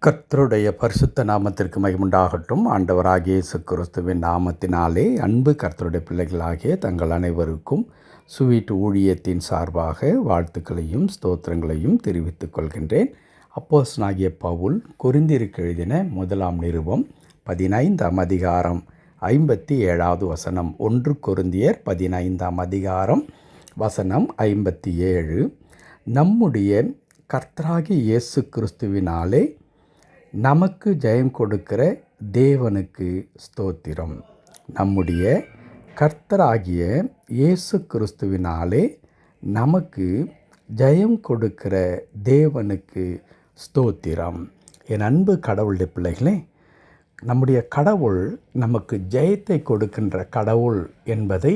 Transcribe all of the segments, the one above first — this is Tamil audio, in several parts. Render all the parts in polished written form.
கர்த்தருடைய பரிசுத்த நாமத்திற்கு மகிமுண்டாகட்டும். ஆண்டவராகிய இயேசு கிறிஸ்துவின் நாமத்தினாலே அன்பு கர்த்தருடைய பிள்ளைகளாகிய தங்கள் அனைவருக்கும் ஸ்வீட் ஊழியத்தின் சார்பாக வாழ்த்துக்களையும் ஸ்தோத்திரங்களையும் தெரிவித்துக் கொள்கின்றேன். அப்போஸ்தலனாகிய பவுல் கொரிந்தியருக்கு எழுதின முதலாம் நிருபம் 15ஆம் அதிகாரம் 57வது வசனம். 1 கொரிந்தியர் 15ஆம் அதிகாரம் வசனம் 57. நம்முடைய கர்த்தராகிய இயேசு கிறிஸ்துவினாலே நமக்கு ஜெயம் கொடுக்கிற தேவனுக்கு ஸ்தோத்திரம். நம்முடைய கர்த்தராகிய இயேசு கிறிஸ்துவினாலே நமக்கு ஜெயம் கொடுக்கிற தேவனுக்கு ஸ்தோத்திரம். என் அன்பு கடவுளுடைய பிள்ளைகளே, நம்முடைய கடவுள் நமக்கு ஜெயத்தை கொடுக்கின்ற கடவுள் என்பதை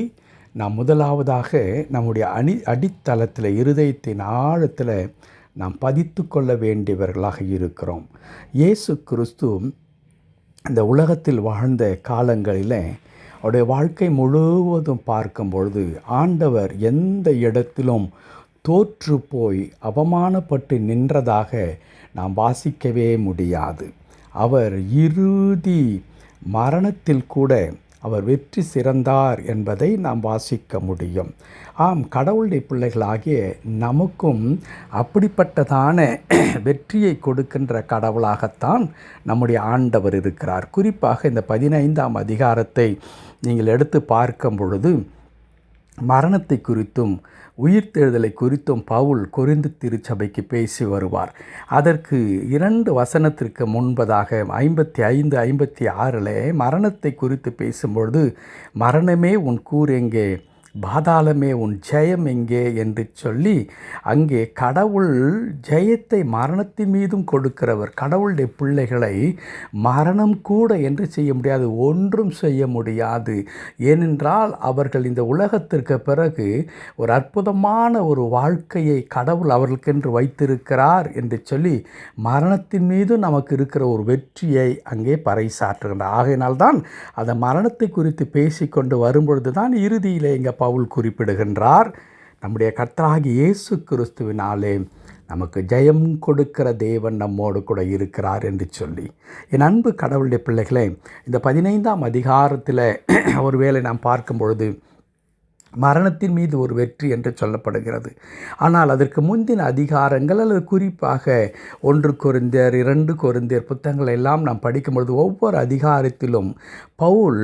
நாம் முதலாவதாக நம்முடைய அடித்தளத்தில் இருதயத்தின் ஆழத்தில் நாம் பதித்து கொள்ள வேண்டியவர்களாக இருக்கிறோம். இயேசு கிறிஸ்து இந்த உலகத்தில் வாழ்ந்த காலங்களில் அவருடைய வாழ்க்கை முழுவதும் பார்க்கும் பொழுது ஆண்டவர் எந்த இடத்திலும் தோற்று போய் அவமானப்பட்டு நின்றதாக நாம் வாசிக்கவே முடியாது. அவர் இறுதி மரணத்தில் கூட அவர் வெற்றி சிறந்தார் என்பதை நாம் வாசிக்க முடியும். ஆம், கடவுளுடைய பிள்ளைகளாகிய நமக்கும் அப்படிப்பட்டதான வெற்றியை கொடுக்கின்ற கடவுளாகத்தான் நம்முடைய ஆண்டவர் இருக்கிறார். குறிப்பாக இந்த 15ஆம் அதிகாரத்தை நீங்கள் எடுத்து பார்க்கும் பொழுது மரணத்தை குறித்தும் உயிர்த்தெழுதலை குறித்தும் பவுல் கொரிந்து திருச்சபைக்கு பேசி வருவார். அதற்கு 2 வசனத்திற்கு முன்பதாக 55, 56 மரணத்தை குறித்து பேசும்பொழுது, மரணமே உன் கூர் எங்கே, பாதாளமே உன் ஜெயம் எங்கே என்று சொல்லி அங்கே கடவுள் ஜெயத்தை மரணத்தின் மீதும் கொடுக்கிறவர். கடவுளுடைய பிள்ளைகளை மரணம் கூட என்று செய்ய முடியாது, ஒன்றும் செய்ய முடியாது. ஏனென்றால் அவர்கள் இந்த உலகத்திற்கு பிறகு ஒரு அற்புதமான ஒரு வாழ்க்கையை கடவுள் அவர்களுக்கென்று வைத்திருக்கிறார் என்று சொல்லி மரணத்தின் மீது நமக்கு இருக்கிற ஒரு வெற்றியை அங்கே பறைசாற்றுகின்றார். ஆகையினால்தான் அந்த மரணத்தை குறித்து பேசிக்கொண்டு வரும்பொழுது தான் இறுதியிலே இங்கே பவுல் குறிப்பிடுகின்றார், நம்முடைய கர்த்தராகிய இயேசு கிறிஸ்துவினாலே நமக்கு ஜெயம் கொடுக்கிற தேவன் நம்மோடு கூட இருக்கிறார் என்று சொல்லி. என் அன்பு கடவுளுடைய பிள்ளைகளே, இந்த 15ஆம் அதிகாரத்தில் ஒருவேளை நாம் பார்க்கும் பொழுது மரணத்தின் மீது ஒரு வெற்றி என்று சொல்லப்படுகிறது. ஆனால் அதற்கு முந்தின அதிகாரங்கள் அல்லது குறிப்பாக 1 கொரிந்தியர் 2 கொரிந்தியர் புத்தகங்கள் எல்லாம் நாம் படிக்கும்பொழுது ஒவ்வொரு அதிகாரத்திலும் பவுல்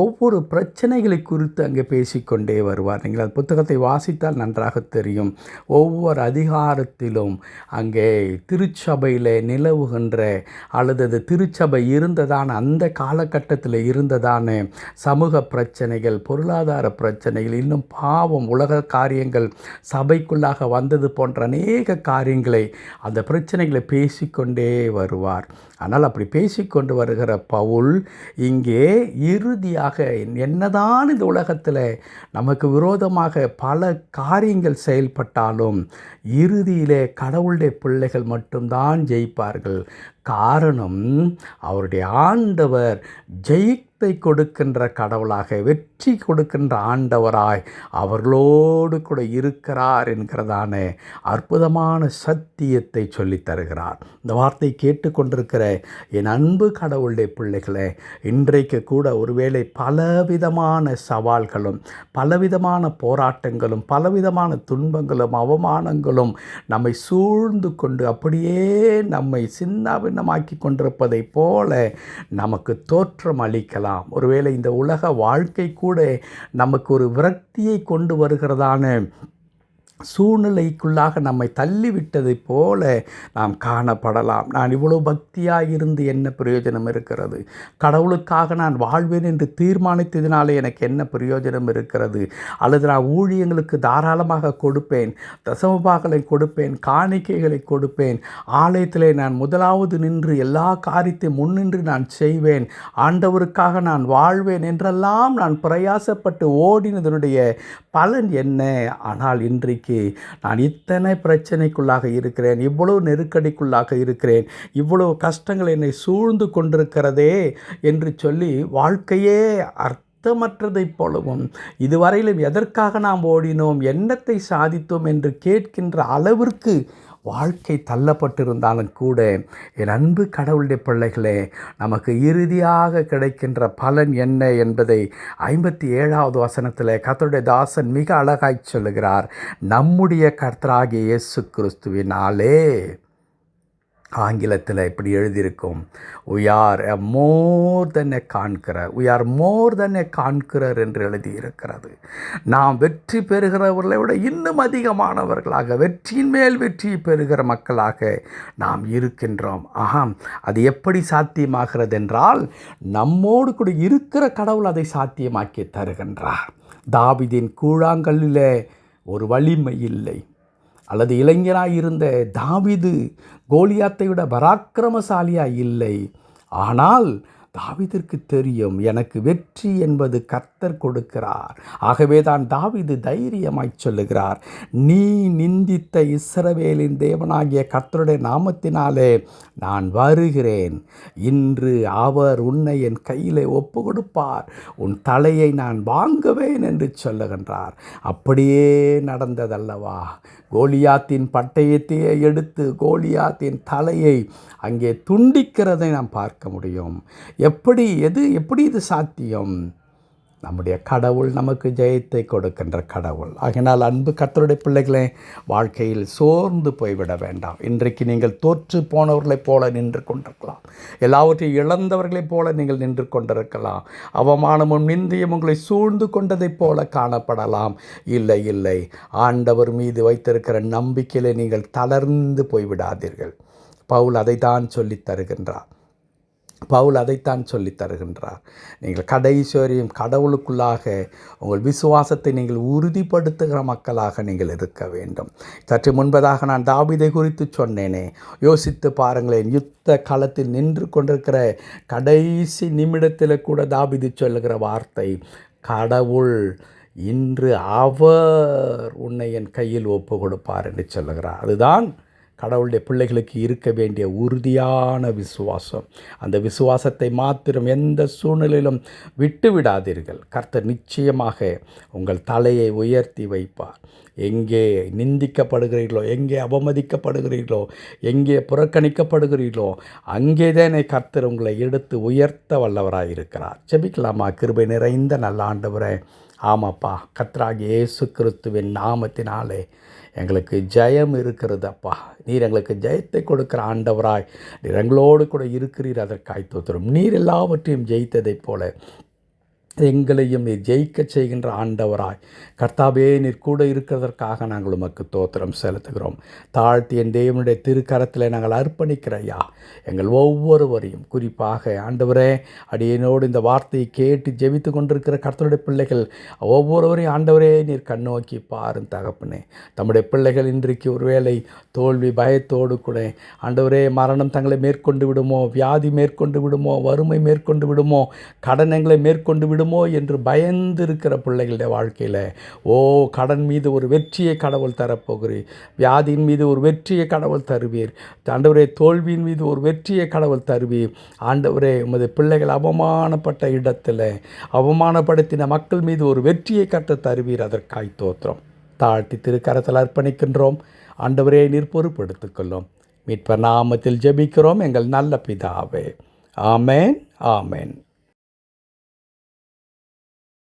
ஒவ்வொரு பிரச்சனைகளை குறித்து அங்கே பேசிக்கொண்டே வருவார். நீங்கள் அந்த புத்தகத்தை வாசித்தால் நன்றாக தெரியும். ஒவ்வொரு அதிகாரத்திலும் அங்கே திருச்சபையில் நிலவுகின்ற அல்லது அந்த திருச்சபை இருந்ததான அந்த காலகட்டத்தில் இருந்ததான சமூக பிரச்சனைகள், பொருளாதார பிரச்சனைகள், இன்னும் பாவம், உலக காரியங்கள், சபைக்குள்ளாக வந்தது போன்ற அநேக காரியங்களை அந்த பிரச்சனைகளை பேசிக்கொண்டே வருவார். ஆனால் அப்படி பேசிக்கொண்டு வருகிற பவுல் இங்கே இறுதியாக என்னதான் இந்த உலகத்தில் நமக்கு விரோதமாக பல காரியங்கள் செயல்பட்டாலும் இறுதியிலே கடவுளுடைய பிள்ளைகள் மட்டும்தான் ஜெயிப்பார்கள். காரணம், அவருடைய ஆண்டவர் ஜெயத்தை கொடுக்கின்ற கடவுளாக, வெற்றி கொடுக்கின்ற ஆண்டவராய் அவர்களோடு கூட இருக்கிறார் என்கிறதான அற்புதமான சத்தியத்தை சொல்லித் தருகிறார். இந்த வார்த்தை கேட்டுக்கொண்டிருக்கிற என் அன்பு கடவுளுடைய பிள்ளைகளே, இன்றைக்கு கூட ஒருவேளை பலவிதமான சவால்களும் பலவிதமான போராட்டங்களும் பலவிதமான துன்பங்களும் அவமானங்களும் நம்மை சூழ்ந்து கொண்டு அப்படியே நம்மை சின்னாபின்னமாக்கி கொண்டிருப்பதை போல நமக்கு தோற்றம் அளிக்கலாம். ஒருவேளை இந்த உலக வாழ்க்கை கூட நமக்கு ஒரு விரக்தியை கொண்டு வருகிறதான சூழ்நிலைக்குள்ளாக நம்மை தள்ளிவிட்டதை போல நாம் காணப்படலாம். நான் இவ்வளோ பக்தியாக இருந்து என்ன பிரயோஜனம் இருக்கிறது? கடவுளுக்காக நான் வாழ்வேன் என்று தீர்மானித்ததினாலே எனக்கு என்ன பிரயோஜனம் இருக்கிறது? அல்லது நான் ஊழியங்களுக்கு தாராளமாக கொடுப்பேன், தசமபாகங்களை கொடுப்பேன், காணிக்கைகளை கொடுப்பேன், ஆலயத்திலே நான் முதலாவது நின்று எல்லா காரியத்தையும் முன்னின்று நான் செய்வேன், ஆண்டவருக்காக நான் வாழ்வேன் என்றெல்லாம் நான் பிரயாசப்பட்டு ஓடினதனுடைய பலன் என்ன? ஆனால் இன்றைக்கு நான் இத்தனை பிரச்சனைக்குள்ளாக இருக்கிறேன், இவ்வளவு நெருக்கடிக்குள்ளாக இருக்கிறேன், இவ்வளவு கஷ்டங்கள் என்னை சூழ்ந்து கொண்டிருக்கிறதே என்று சொல்லி வாழ்க்கையே அர்த்தமற்றதைப் போலவும் இதுவரையிலும் எதற்காக நாம் ஓடினோம், என்னத்தை சாதித்தோம் என்று கேட்கின்ற அளவிற்கு வாழ்க்கை தள்ளப்பட்டிருந்தாலும் கூட என் அன்பு கடவுளுடைய பிள்ளைகளே, நமக்கு இறுதியாக கிடைக்கின்ற பலன் என்ன என்பதை 57வது வசனத்தில் கர்த்தருடைய தாசன் மிக அழகாய் சொல்லுகிறார். நம்முடைய கர்த்தராகிய இயேசு கிறிஸ்துவினாலே. ஆங்கிலத்தில் இப்படி எழுதியிருக்கும், we are a more than a conqueror, we are more than a conqueror என்று எழுதியிருக்கிறது. நாம் வெற்றி பெறுகிறவர்களை விட இன்னும் அதிகமானவர்களாக, வெற்றியின் மேல் வெற்றி பெறுகிற மக்களாக நாம் இருக்கின்றோம். அது எப்படி சாத்தியமாகிறது என்றால், நம்மோடு கூட இருக்கிற கடவுள் அதை சாத்தியமாக்கி தருகின்றார். தாவீதின் கூழாங்கல்லிலே ஒரு வலிமை இல்லை, அல்லது இளைஞராக இருந்த தாவீது கோலியாத்தை விட பராக்கிரமசாலியாக இல்லை. ஆனால் தாவீதிற்கு தெரியும், எனக்கு வெற்றி என்பது கர்த்தர் கொடுக்கிறார். ஆகவே தான் தாவீது தைரியமாய் சொல்லுகிறார், நீ நிந்தித்த இஸ்ரவேலின் தேவனாகிய கர்த்தருடைய நாமத்தினாலே நான் வருகிறேன். இன்று அவர் உன்னை என் கையிலே ஒப்பு கொடுப்பார், உன் தலையை நான் வாங்குவேன் என்று சொல்லுகின்றார். அப்படியே நடந்ததல்லவா? கோலியாத்தின் பட்டயத்தையே எடுத்து கோலியாத்தின் தலையை அங்கே துண்டிக்கிறதை நாம் பார்க்க முடியும். எப்படி இது சாத்தியம்? நம்முடைய கடவுள் நமக்கு ஜெயத்தை கொடுக்கின்ற கடவுள். ஆகையினால் அன்பு கர்த்தருடைய பிள்ளைகளே, வாழ்க்கையில் சோர்ந்து போய்விட வேண்டாம். இன்றைக்கு நீங்கள் தோற்று போனவர்களைப் போல நின்று கொண்டிருக்கலாம், எல்லாவற்றையும் இழந்தவர்களைப் போல நீங்கள் நின்று கொண்டிருக்கலாம், அவமானமும் நிந்தியும் உங்களை சூழ்ந்து கொண்டதைப் போல காணப்படலாம். இல்லை, ஆண்டவர் மீது வைத்திருக்கிற நம்பிக்கையிலே நீங்கள் தளர்ந்து போய்விடாதீர்கள். பவுல் அதைத்தான் சொல்லித் தருகின்றார். நீங்கள் கடைசி வரையும் கடவுளுக்குள்ளாக உங்கள் விசுவாசத்தை நீங்கள் உறுதிப்படுத்துகிற மக்களாக நீங்கள் இருக்க வேண்டும். சற்று முன்பதாக நான் தாவீதை குறித்து சொன்னேனே, யோசித்து பாருங்களேன். யுத்த களத்தில் நின்று கொண்டிருக்கிற கடைசி நிமிடத்தில் கூட தாவீது சொல்லுகிற வார்த்தை, கடவுள் இன்று அவர் உன்னை என் கையில் ஒப்பு கொடுப்பார் என்று சொல்லுகிறார். அதுதான் கடவுளுடைய பிள்ளைகளுக்கு இருக்க வேண்டிய உறுதியான விசுவாசம். அந்த விசுவாசத்தை மாத்திரம் எந்த சூழ்நிலையிலும் விட்டு விடாதீர்கள். கர்த்தர் நிச்சயமாக உங்கள் தலையை உயர்த்தி வைப்பார். எங்கே நிந்திக்கப்படுகிறீர்களோ, எங்கே அவமதிக்கப்படுகிறீர்களோ, எங்கே புறக்கணிக்கப்படுகிறீர்களோ, அங்கேதானே கர்த்தர் உங்களை எடுத்து உயர்த்த வல்லவராக இருக்கிறார். ஜெபிக்கலாமா? கிருபை நிறைந்த நல்ல ஆண்டவரே, ஆமாப்பா, கர்த்தராகிய இயேசு கிறிஸ்துவின் நாமத்தினாலே எங்களுக்கு ஜெயம் இருக்கிறதப்பா. நீர் எங்களுக்கு ஜெயத்தை கொடுக்கிற ஆண்டவராய் நீர் எங்களோடு கூட இருக்கிறீர். அதற்காய் தோத்திரம். நீர் எல்லாவற்றையும் ஜெயித்ததைப் போல எங்களையும் நீர் ஜெயிக்க செய்கின்ற ஆண்டவராய் கர்த்தாவே, நீர் கூட இருக்கிறதற்காக நாங்கள் உமக்கு தோத்திரம் செலுத்துகிறோம். தாழ்த்தி என் தேவனுடைய திருக்கரத்தில் நாங்கள் அர்ப்பணிக்கிறையா எங்கள் ஒவ்வொருவரையும். குறிப்பாக ஆண்டவரே, அடியனோடு இந்த வார்த்தையை கேட்டு ஜெபித்து கொண்டிருக்கிற கர்த்தருடைய பிள்ளைகள் ஒவ்வொருவரையும் ஆண்டவரே நீர் கண்ணோக்கி பாரும் தகப்பனே. தம்முடைய பிள்ளைகள் இன்றைக்கு ஒருவேளை தோல்வி பயத்தோடு கூட ஆண்டவரே, மரணம் தங்களை மேற்கொண்டு விடுமோ, வியாதி மேற்கொண்டு விடுமோ, வறுமை மேற்கொண்டு விடுமோ, கடனங்களை மேற்கொண்டு விடுமோ என்று பயந்திருக்கிற பிள்ளைகளுடைய வாழ்க்கையில் கடன் மீது ஒரு வெற்றியை கடவுள் தரப்போகிறீர். வியாதியின் மீது ஒரு வெற்றியை கடவுள் தருவீர். ஆண்டவரே, தோல்வியின் மீது ஒரு வெற்றியை கடவுள் தருவீர். ஆண்டவரே, உமது பிள்ளைகள் அவமானப்பட்ட இடத்துல அவமானப்படுத்தின மக்கள் மீது ஒரு வெற்றியை கற்று தருவீர். அதற்காய் தோத்திரம். தாழ்த்தி திருக்கரத்தில் அர்ப்பணிக்கின்றோம். ஆண்டவரே, நீர் பொறுப்பெடுத்துக்கொள்ளும். மீட்பர் நாமத்தில் ஜெபிக்கிறோம் எங்கள் நல்ல பிதாவே. ஆமேன், ஆமேன்.